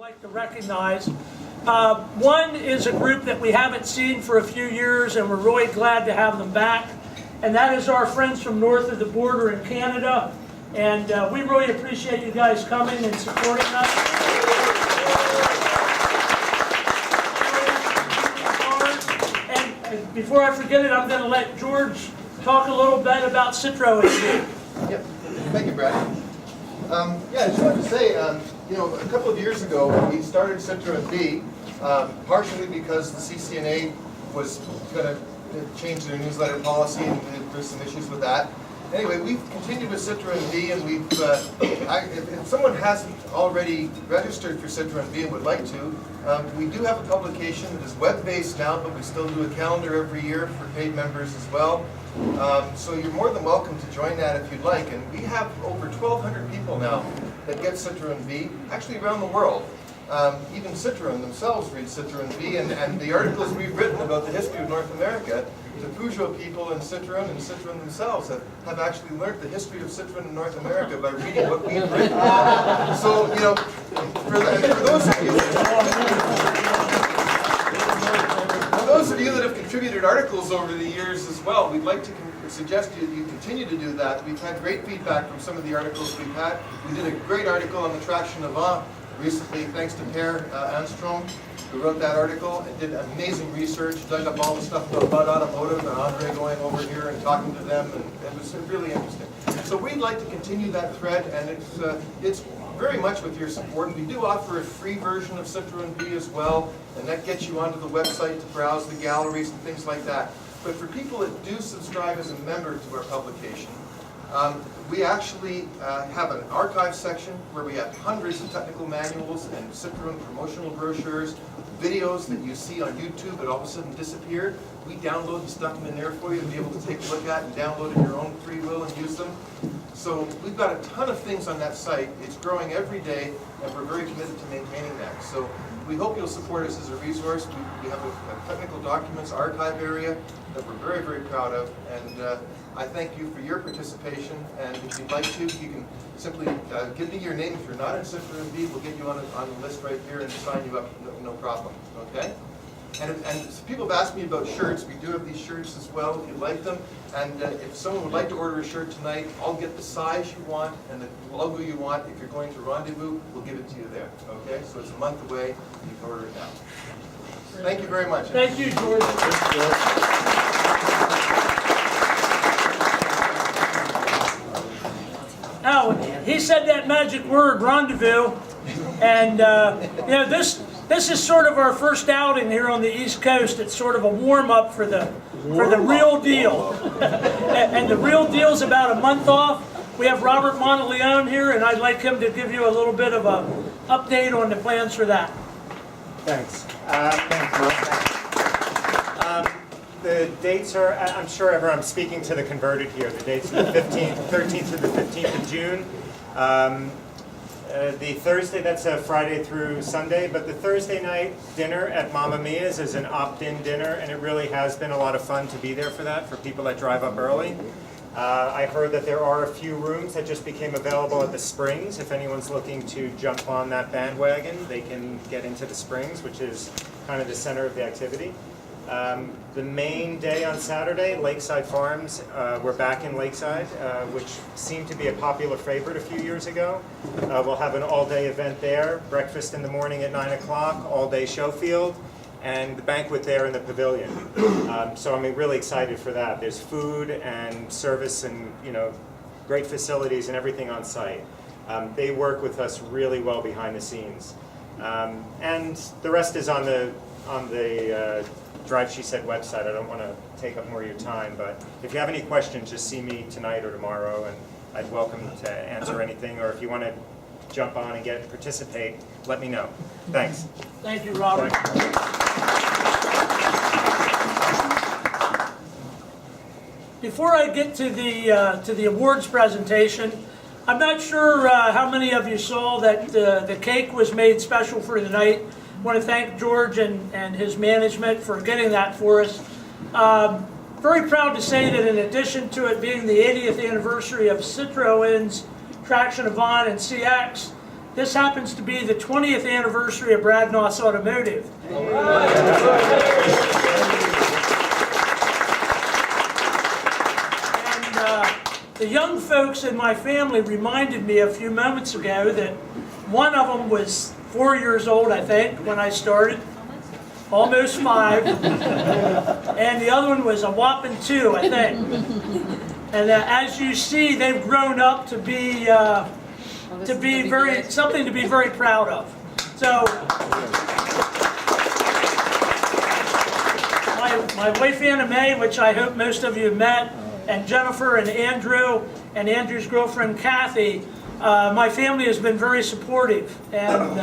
like to recognize. One is a group that we haven't seen for a few years, and we're really glad to have them back. And that is our friends from north of the border in Canada. And we really appreciate you guys coming and supporting us. And before I forget it, I'm going to let George talk a little bit about Citroëns. Yep. Thank you, Brad. Yeah, I just wanted to say, you know, a couple of years ago we started Citroën V, partially because the CCNA was going to change their newsletter policy, and there's some issues with that. Anyway, we've continued with Citroën V, and we've, if someone hasn't already registered for Citroën V and would like to, we do have a publication that is web-based now, but we still do a calendar every year for paid members as well. So you're more than welcome to join that if you'd like. And we have over 1,200 people now that get Citroën V, actually around the world. Even Citroën themselves read Citroën V, and the articles we've written about the history of North America, the Peugeot people and Citroën themselves have actually learned the history of Citroën in North America by reading what we've written. So, you know, for those of you that have contributed articles over the years as well, we'd like to suggest you continue to do that. We've had great feedback from some of the articles we've had. We did a great article on the traction avant recently, thanks to Per Anstrom, who wrote that article and did amazing research, dug up all the stuff about Bud Automotive and Andre going over here and talking to them, and it was really interesting. So we'd like to continue that thread, and it's very much with your support. We do offer a free version of Citroën V as well, and that gets you onto the website to browse the galleries and things like that. But for people that do subscribe as a member to our publication, we actually have an archive section where we have hundreds of technical manuals and Citroën promotional brochures, videos that you see on YouTube that all of a sudden disappeared. We download and stuff them in there for you to be able to take a look at and download in your own free will and use them. So we've got a ton of things on that site. It's growing every day, and we're very committed to maintaining that. So we hope you'll support us as a resource. We have a technical documents archive area that we're very, very proud of, and I thank you for your participation. And if you'd like to, you can simply give me your name. If you're not in Citroën V, we'll get you on the list right here and sign you up, no problem, okay? And people have asked me about shirts. We do have these shirts as well if you'd like them. And if someone would like to order a shirt tonight, I'll get the size you want and the logo you want. If you're going to Rendezvous, we'll give it to you there, okay? So it's a month away. You can order it now. Thank you very much. Thank you, George. Now, he said that magic word, rendezvous, and you know, this is sort of our first outing here on the East Coast. It's sort of a warm-up for the real deal. And the real deal is about a month off. We have Robert Monteleone here, and I'd like him to give you a little bit of an update on the plans for that. Thanks. The dates are, I'm sure I'm speaking to the converted here. The dates are the 13th to the 15th of June. The Thursday, that's a Friday through Sunday, but the Thursday night dinner at Mamma Mia's is an opt-in dinner, and it really has been a lot of fun to be there for that, for people that drive up early. I heard that there are a few rooms that just became available at the Springs. If anyone's looking to jump on that bandwagon, they can get into the Springs, which is kind of the center of the activity. The main day on Saturday, Lakeside Farms, we're back in Lakeside, which seemed to be a popular favorite a few years ago. We'll have an all-day event there, breakfast in the morning at 9 o'clock, all-day show field, and the banquet there in the pavilion. So I'm really excited for that. There's food and service and, you know, great facilities and everything on site. They work with us really well behind the scenes. And the rest is on the Drive She Said website. I don't want to take up more of your time, but if you have any questions, just see me tonight or tomorrow, and I'd welcome to answer anything, or if you want to jump on and participate, let me know. Thanks. Thank you, Robert. Before I get to the awards presentation, I'm not sure how many of you saw that the cake was made special for the night. I want to thank George and his management for getting that for us. Very proud to say that in addition to it being the 80th anniversary of Citroën's Traction Avant and CX, this happens to be the 20th anniversary of Bradnoss Automotive. The young folks in my family reminded me a few moments ago that one of them was 4 years old, I think, when I started, almost 5, and the other one was a whopping 2, I think. And as you see, they've grown up to be something to be very proud of. So, my wife Anna Mae, which I hope most of you have met, and Jennifer and Andrew and Andrew's girlfriend Kathy, my family has been very supportive. And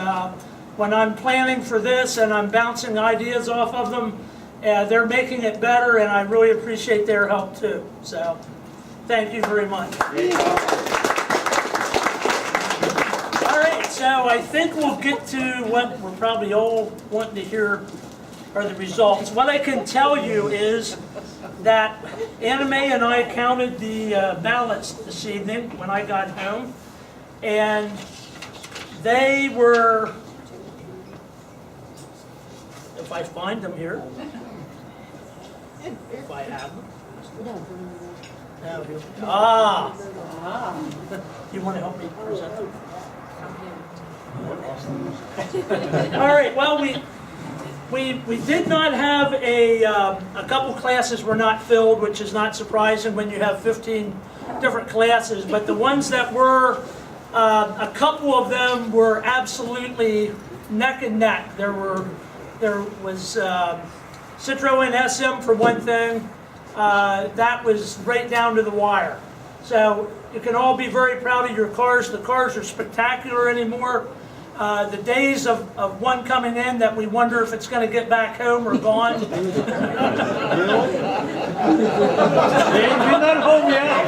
when I'm planning for this and I'm bouncing ideas off of them, they're making it better, and I really appreciate their help too. So thank you very much. All right, so I think we'll get to what we're probably all wanting to hear are the results. What I can tell you is that Anna Mae and I counted the ballots this evening when I got home, and they were, if I find them here, if I have them. You want to help me present them? All right, well, we did not have a couple classes were not filled, which is not surprising when you have 15 different classes, but the ones that were, a couple of them were absolutely neck and neck. There was Citroën SM for one thing, that was right down to the wire. So you can all be very proud of your cars. The cars are spectacular anymore. The days of one coming in that we wonder if it's going to get back home are gone. They ain't not home yet.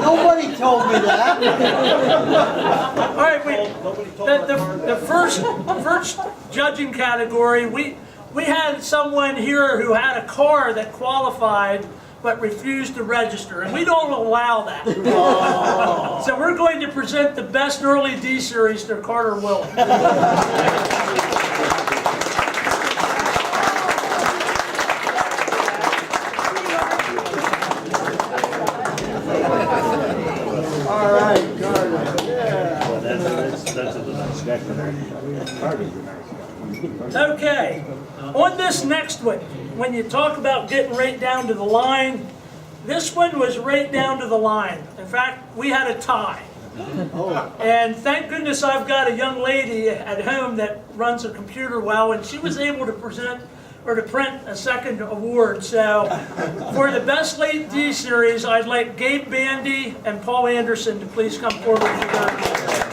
Nobody told me that. All right, the first judging category, we had someone here who had a car that qualified but refused to register, and we don't allow that. Oh. So we're going to present the best early D series to Carter Willis. All right, Carter. Yeah. That's a nice guy for that. Okay, on this next one, when you talk about getting right down to the line, this one was right down to the line. In fact, we had a tie. And thank goodness I've got a young lady at home that runs a computer well, and she was able to present or to print a second award. So for the best late D series, I'd like Gabe Bandy and Paul Anderson to please come forward for their award.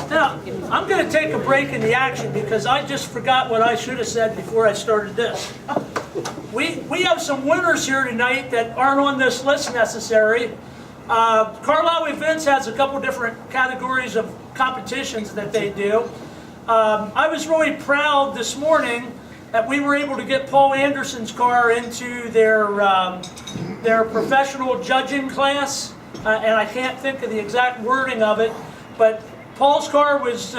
Now, I'm going to take a break in the action because I just forgot what I should have said before I started this. We have some winners here tonight that aren't on this list necessary. Carlisle Events has a couple different categories of competitions that they do. I was really proud this morning that we were able to get Paul Anderson's car into their professional judging class, and I can't think of the exact wording of it, but Paul's car was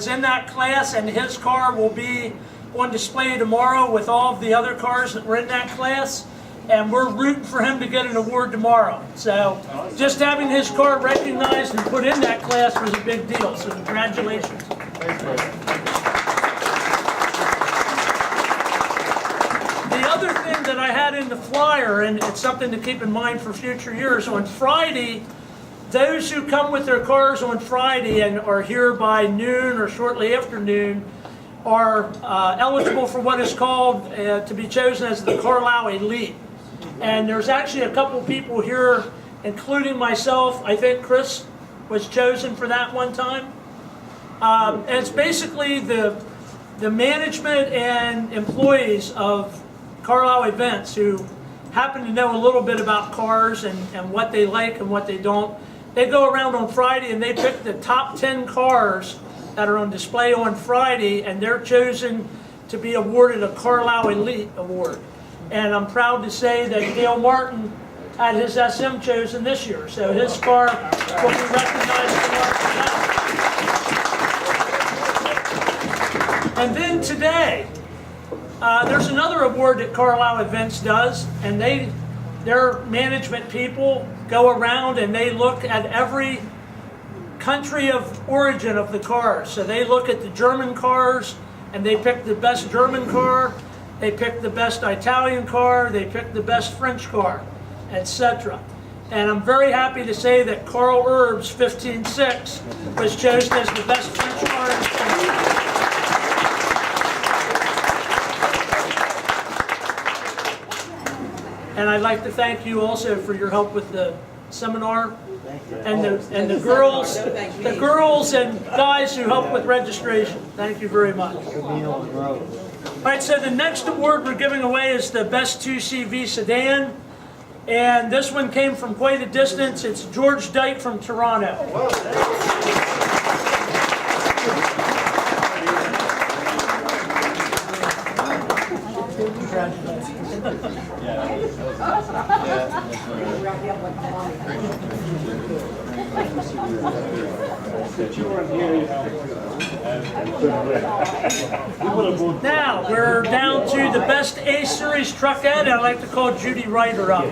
in that class, and his car will be on display tomorrow with all of the other cars that were in that class, and we're rooting for him to get an award tomorrow. So just having his car recognized and put in that class was a big deal, so congratulations. Thanks, The other thing that I had in the flyer, and it's something to keep in mind for future years, on Friday, those who come with their cars on Friday and are here by noon or shortly after noon are eligible for what is called to be chosen as the Carlisle Elite. And there's actually a couple people here, including myself. I think Chris was chosen for that one time. And it's basically the the management and employees of Carlisle Events who happen to know a little bit about cars and what they like and what they don't, they go around on Friday and they pick the top 10 cars that are on display on Friday, and they're chosen to be awarded a Carlisle Elite Award. And I'm proud to say that Dale Martin had his SM chosen this year, so his car will be recognized for that. And then today, there's another award that Carlisle Events does, and their management people go around and they look at every country of origin of the cars. So they look at the German cars and they pick the best German car, they pick the best Italian car, they pick the best French car, etc. And I'm very happy to say that Carl Urb's 15.6 was chosen as the best French car in Spain. And I'd like to thank you also for your help with the seminar and the girls and guys who helped with registration. Thank you very much. All right, so the next award we're giving away is the best 2CV sedan, and this one came from quite a distance. It's George Dyke from Toronto. Now we're down to the best A Series truckette. I'd like to call Judy Ryder up.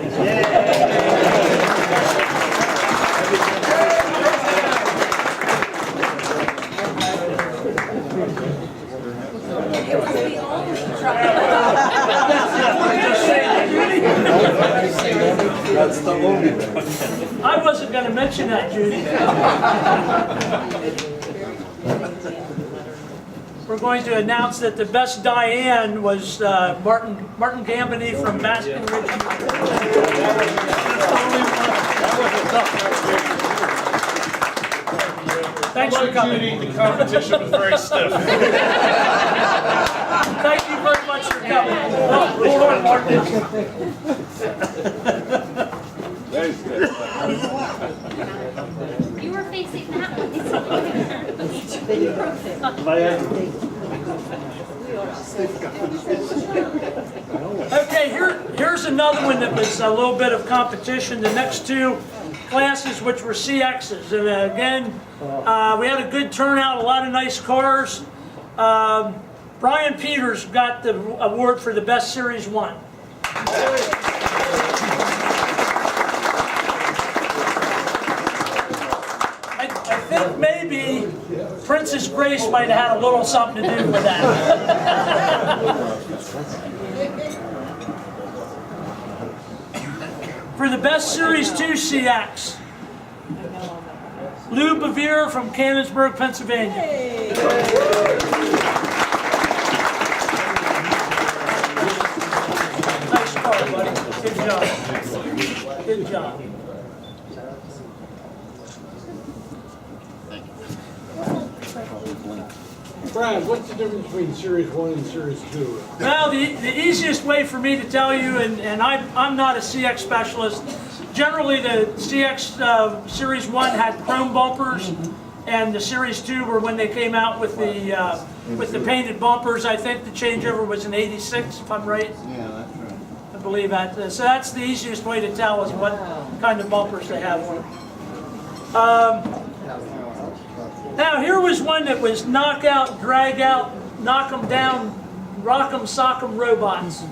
That's the only. I wasn't going to mention that, Judy. We're going to announce that the best Diane was Martin Gambini from Baskin Ridge. Thanks for coming. The competition was very stiff. Thank you very much for coming. Oh, hold on, Martin. Very stiff. You were facing that one. Okay, here's another one that was a little bit of competition. The next two classes, which were CXs, and again, we had a good turnout, a lot of nice cars. Brian Peters got the award for the best Series 1. I think maybe Princess Grace might have had a little something to do with that. For the best Series 2 CX, Lou Bevere from Canonsburg, Pennsylvania. Nice car, buddy. Good job. Good job. Brad, what's the difference between Series 1 and Series 2? Well, the easiest way for me to tell you, and I'm not a CX specialist, generally the CX Series 1 had chrome bumpers, and the Series 2 were when they came out with the painted bumpers. I think the changeover was in '86, if I'm right. Yeah, that's right. I believe that. So that's the easiest way to tell is what kind of bumpers they have on them. Now here was one that was knockout, drag out, knock 'em down, rock 'em, sock 'em robots.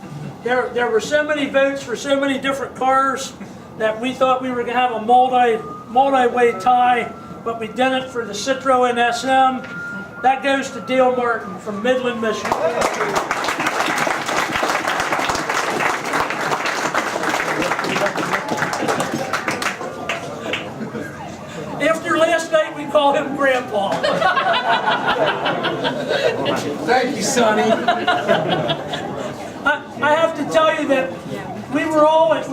There were so many votes for so many different cars that we thought we were going to have a multi-way tie, but we didn't for the Citroën SM. That goes to Dale Martin from Midland, Michigan. After last night, we call him Grandpa. Thank you, Sonny. I have to tell you that we were all at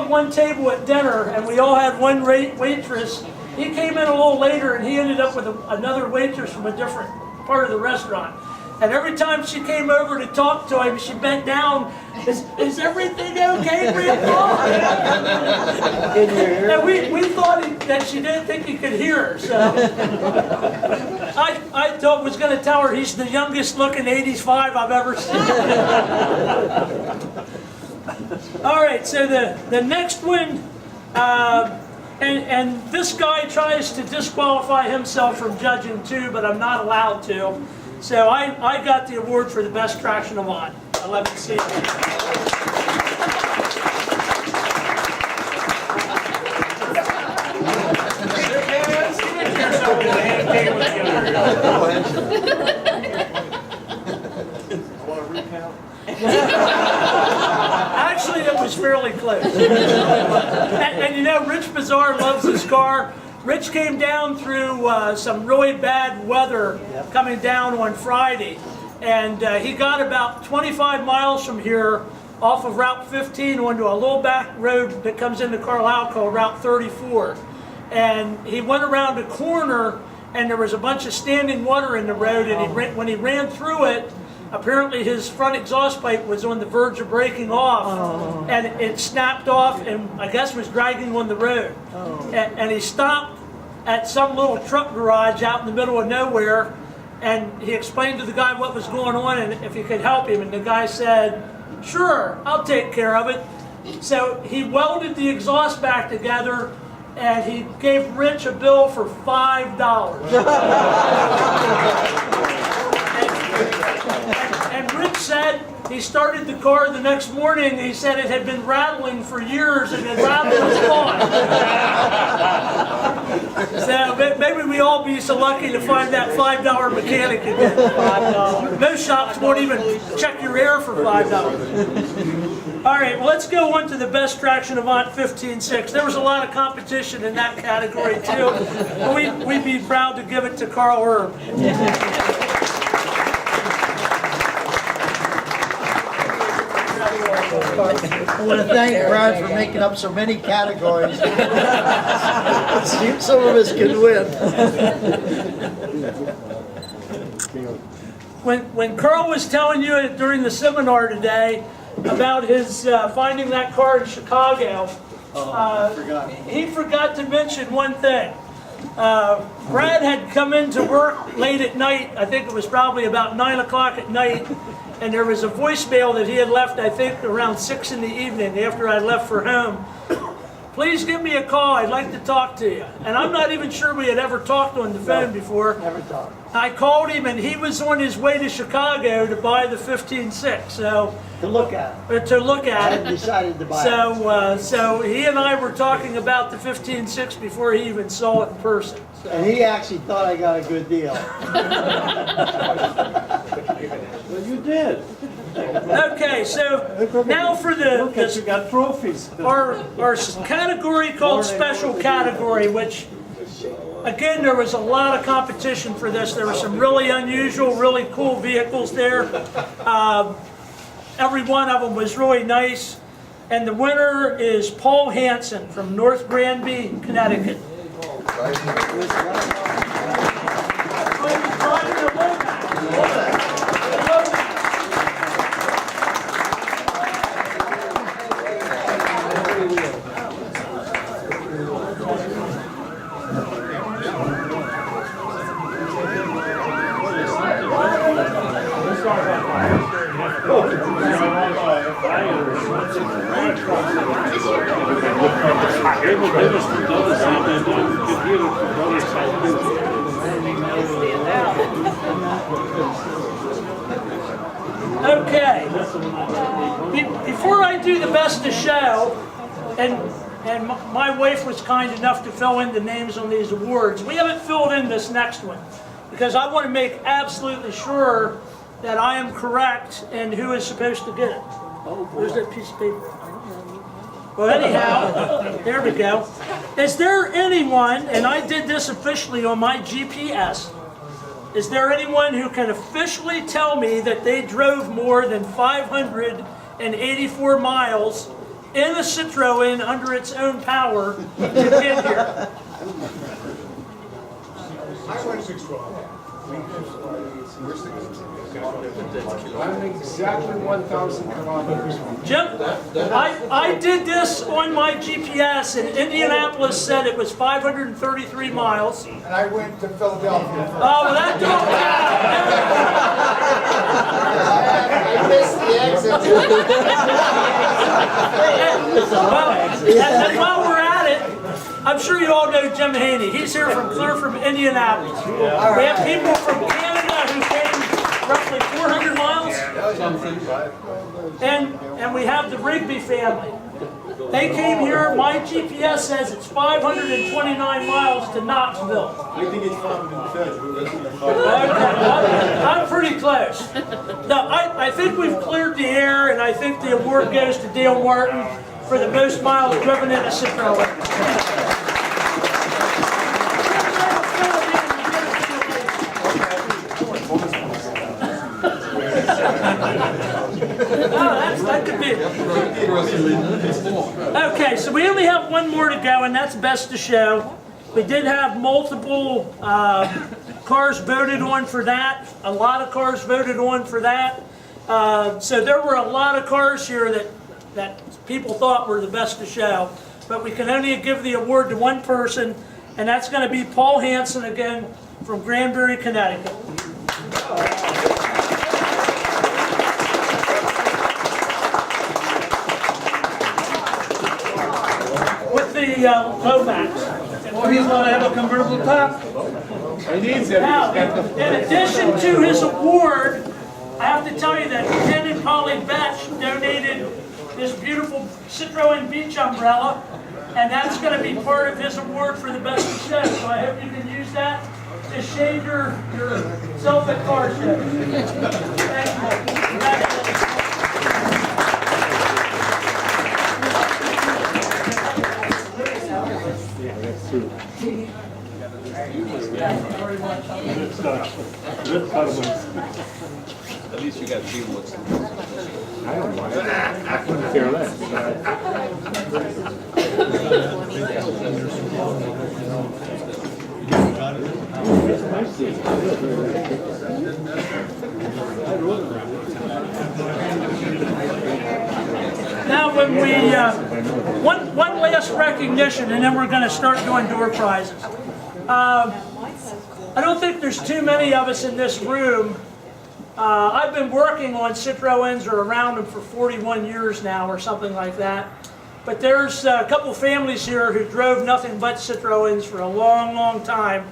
one table at dinner, and we all had one waitress. He came in a little later, and he ended up with another waitress from a different part of the restaurant. And every time she came over to talk to him, she bent down. Is everything okay, Grandpa? And we thought that she didn't think he could hear her. So I thought was going to tell her he's the youngest looking 85 I've ever seen. All right, so the next one, and this guy tries to disqualify himself from judging too, but I'm not allowed to. So I got the award for the best traction avant. I love to see it. Actually, it was fairly close. And you know, Rich Bazaar loves his car. Rich came down through some really bad weather coming down on Friday. And he got about 25 miles from here off of Route 15 onto a little back road that comes into Carlisle called Route 34. And he went around a corner and there was a bunch of standing water in the road, and when he ran through it, apparently his front exhaust pipe was on the verge of breaking off, and it snapped off and I guess was dragging on the road. And he stopped at some little truck garage out in the middle of nowhere, and he explained to the guy what was going on and if he could help him, and the guy said, "Sure, I'll take care of it." So he welded the exhaust back together, and he gave Rich a bill for $5. And Rich said he started the car the next morning. He said it had been rattling for years and the rattle was gone. So maybe we all be so lucky to find that $5 mechanic again. Most shops won't even check your air for $5. All right, well, let's go on to the best traction avant 15.6. There was a lot of competition in that category too. But we'd be proud to give it to Carl Herb. I want to thank Brad for making up so many categories. It seems some of us can win. When Carl was telling you during the seminar today about his finding that car in Chicago, he forgot to mention one thing. Brad had come into work late at night. I think it was probably about 9 o'clock at night, and there was a voicemail that he had left, I think, around 6 in the evening after I left for home. "Please give me a call. I'd like to talk to you." And I'm not even sure we had ever talked on the phone before. Never talk. I called him, and he was on his way to Chicago to buy the 15.6. So To look at. to look at And it. decided to buy it. So he and I were talking about the 15.6 before he even saw it in person. And he actually thought I got a good deal. Well, you did. Okay, so now for Look at, you the got trophies. our category called special category, which again there was a lot of competition for this. There were some really unusual, really cool vehicles there. Every one of them was really nice, and the winner is Paul Hansen from North Granby, Connecticut. Okay. Before I do the best of show, and my wife was kind enough to fill in the names on these awards, we haven't filled in this next one because I want to make absolutely sure that I am correct in who is supposed to get it. Where's that piece of paper? Well, anyhow, there we go. Is there anyone, and I did this officially on my GPS, is there anyone who can officially tell me that they drove more than 584 miles in a Citroën under its own power to get here? I went 612. I'm exactly 1,000 kilometers. Jim, I did this on my GPS, and Indianapolis said it was 533 miles. And I went to Philadelphia. Oh, well, that don't I missed the exit. Well, and while we're at it, I'm sure you all know Jim Haney. He's here clear from Indianapolis. We have people from Canada who came roughly 400 miles. And we have the Rigby family. They came here, my GPS says it's 529 miles to Knoxville. I think it's 530. Okay, I'm pretty close. Now, I think we've cleared the air, and I think the award goes to Dale Martin for the most miles driven in a Citroën. That could be it. Okay, so we only have one more to go, and that's best to show. We did have multiple cars voted on for that. A lot of cars voted on for that. So there were a lot of cars here that people thought were the best to show. But we can only give the award to one person, and that's going to be Paul Hansen again from Granbury, Connecticut. Lomax. Well, he's going to have a convertible top. He needs it. Now, in addition to his award, I have to tell you that Ken and Polly Betch donated this beautiful Citroën beach umbrella, and that's going to be part of his award for the best of show. So I hope you can use that to shade yourself at car shows. Thank you. At least you got to see what's. I don't want it. I couldn't care less. Now, when we one last recognition, and then we're going to start doing door prizes. I don't think there's too many of us in this room. I've been working on Citroëns or around them for 41 years now, or something like that. But there's a couple families here who drove nothing but Citroëns for a long, long time.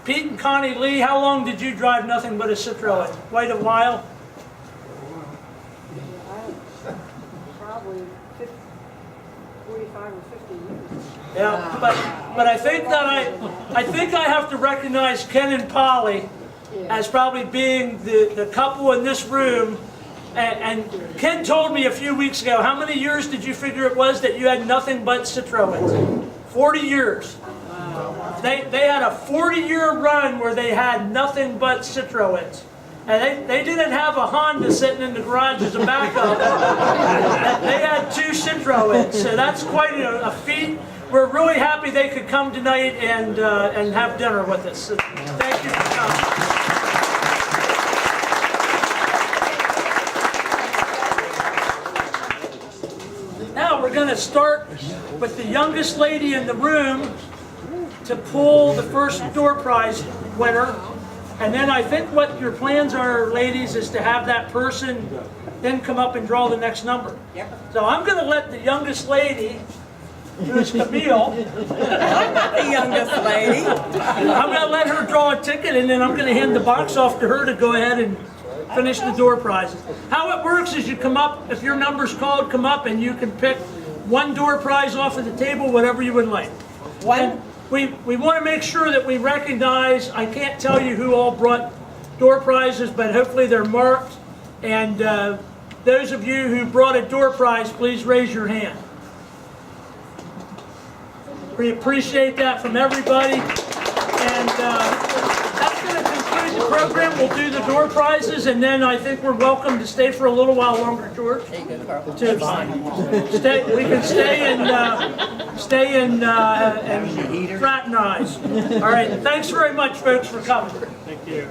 Pete and Connie Lee, how long did you drive nothing but a Citroën? Quite a while? Probably 45 or 50 years. Yeah, but I think that I have to recognize Ken and Polly as probably being the couple in this room. And Ken told me a few weeks ago, how many years did you figure it was that you had nothing but Citroëns? 40 years. They had a 40-year run where they had nothing but Citroëns. And they didn't have a Honda sitting in the garage as a backup. They had two Citroëns, so that's quite a feat. We're really happy they could come tonight and have dinner with us. So thank you for coming. Now we're going to start with the youngest lady in the room to pull the first door prize winner. And then I think what your plans are, ladies, is to have that person then come up and draw the next number. Yep. So I'm going to let the youngest lady, who is Camille. I'm not the youngest lady. I'm going to let her draw a ticket, and then I'm going to hand the box off to her to go ahead and finish the door prizes. How it works is you come up, if your number's called, come up, and you can pick one door prize off of the table, whatever you would like. One. We want to make sure that we recognize, I can't tell you who all brought door prizes, but hopefully they're marked. And those of you who brought a door prize, please raise your hand. We appreciate that from everybody. And that's going to conclude the program. We'll do the door prizes, and then I think we're welcome to stay for a little while longer, George. There you go, Carl. We can stay and fraternize. All right. Thanks very much, folks, for coming. Thank you.